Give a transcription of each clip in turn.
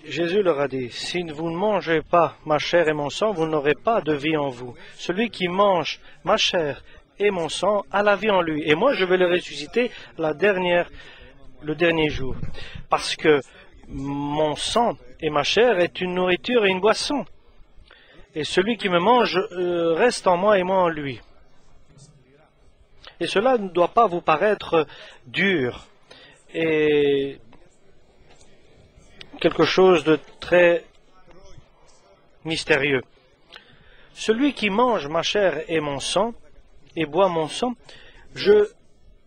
Jésus leur a dit, si vous ne mangez pas ma chair et mon sang, vous n'aurez pas de vie en vous. Celui qui mange ma chair et mon sang a la vie en lui. Et moi, je vais le ressusciter le dernier jour. Parce que mon sang et ma chair est une nourriture et une boisson. Et celui qui me mange reste en moi et moi en lui. Et cela ne doit pas vous paraître dur et quelque chose de très mystérieux. Celui qui mange ma chair et mon sang, et boit mon sang, je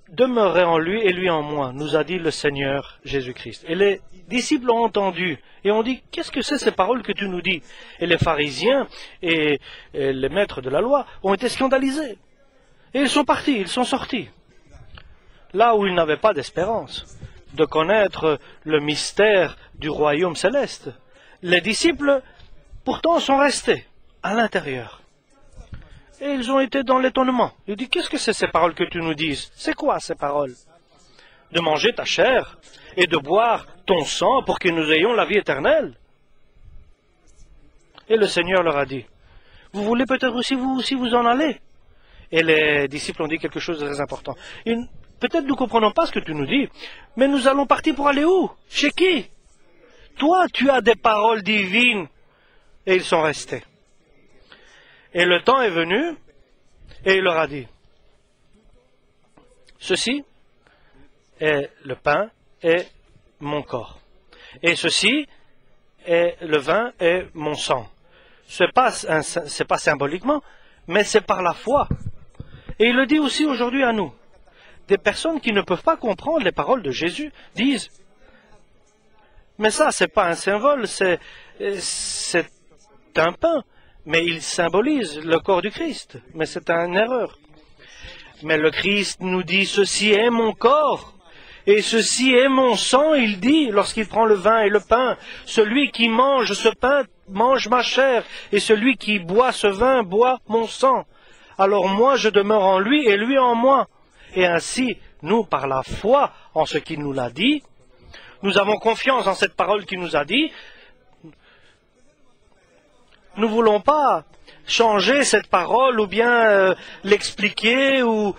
demeurerai en lui et lui en moi, nous a dit le Seigneur Jésus-Christ. Et les disciples ont entendu, et ont dit, qu'est-ce que c'est ces paroles que tu nous dis? Et les pharisiens et les maîtres de la loi ont été scandalisés. Et ils sont partis, ils sont sortis. Là où ils n'avaient pas d'espérance de connaître le mystère du royaume céleste. Les disciples, pourtant, sont restés à l'intérieur. Et ils ont été dans l'étonnement. Ils disent, qu'est-ce que c'est ces paroles que tu nous dises? C'est quoi ces paroles? De manger ta chair et de boire ton sang pour que nous ayons la vie éternelle. Et le Seigneur leur a dit, vous voulez peut-être aussi vous en aller? Et les disciples ont dit quelque chose de très important. Peut-être nous ne comprenons pas ce que tu nous dis, mais nous allons partir pour aller où? Chez qui? Toi, tu as des paroles divines. Et ils sont restés. Et le temps est venu, et il leur a dit, ceci est le pain et mon corps. Et ceci est le vin et mon sang. C'est pas symboliquement, mais c'est par la foi. Et il le dit aussi aujourd'hui à nous. Des personnes qui ne peuvent pas comprendre les paroles de Jésus disent, mais ça, c'est pas un symbole, c'est un pain, mais il symbolise le corps du Christ. Mais c'est une erreur. Mais le Christ nous dit, ceci est mon corps, et ceci est mon sang, il dit, lorsqu'il prend le vin et le pain. Celui qui mange ce pain mange ma chair, et celui qui boit ce vin boit mon sang. Alors moi, je demeure en lui, et lui en moi. Et ainsi, nous, par la foi en ce qu'il nous l'a dit, nous avons confiance en cette parole qu'il nous a dit. Nous ne voulons pas changer cette parole ou bien l'expliquer ou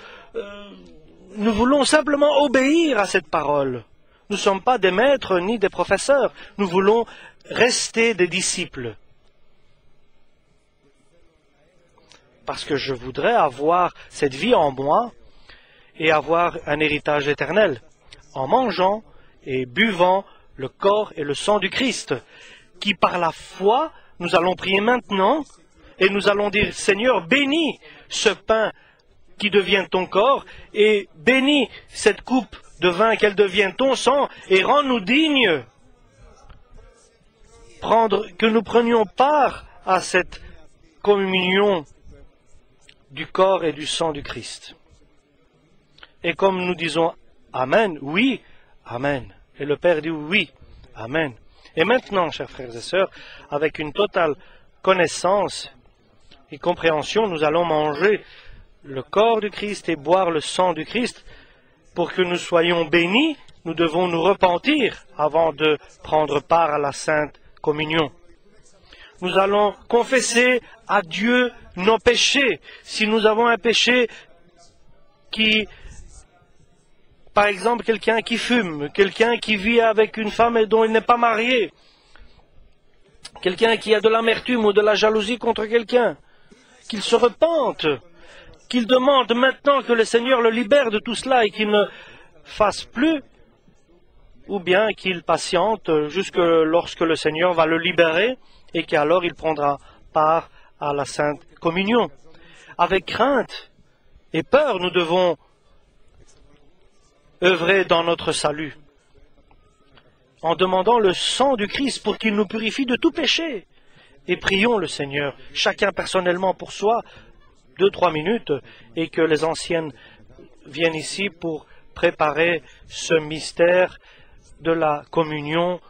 nous voulons simplement obéir à cette parole. Nous ne sommes pas des maîtres ni des professeurs. Nous voulons rester des disciples. Parce que je voudrais avoir cette vie en moi et avoir un héritage éternel en mangeant et buvant le corps et le sang du Christ, qui par la foi, nous allons prier maintenant et nous allons dire, Seigneur, bénis ce pain qui devient ton corps et bénis cette coupe de vin qu'elle devienne ton sang et rends-nous dignes que nous prenions part à cette communion du corps et du sang du Christ. Et comme nous disons Amen, oui, Amen. Et le Père dit oui, Amen. Et maintenant, chers frères et sœurs, avec une totale connaissance et compréhension, nous allons manger le corps du Christ et boire le sang du Christ. Pour que nous soyons bénis, nous devons nous repentir avant de prendre part à la Sainte Communion. Nous allons confesser à Dieu nos péchés. Si nous avons un péché par exemple, quelqu'un qui fume, quelqu'un qui vit avec une femme dont il n'est pas marié, quelqu'un qui a de l'amertume ou de la jalousie contre quelqu'un, qu'il se repente, qu'il demande maintenant que le Seigneur le libère de tout cela et qu'il ne fasse plus, ou bien qu'il patiente jusque lorsque le Seigneur va le libérer et qu'alors il prendra part à la Sainte Communion. Avec crainte et peur, nous devons œuvrer dans notre salut, en demandant le sang du Christ pour qu'il nous purifie de tout péché. Et prions le Seigneur, chacun personnellement pour soi, 2-3 minutes, et que les anciennes viennent ici pour préparer ce mystère de la communion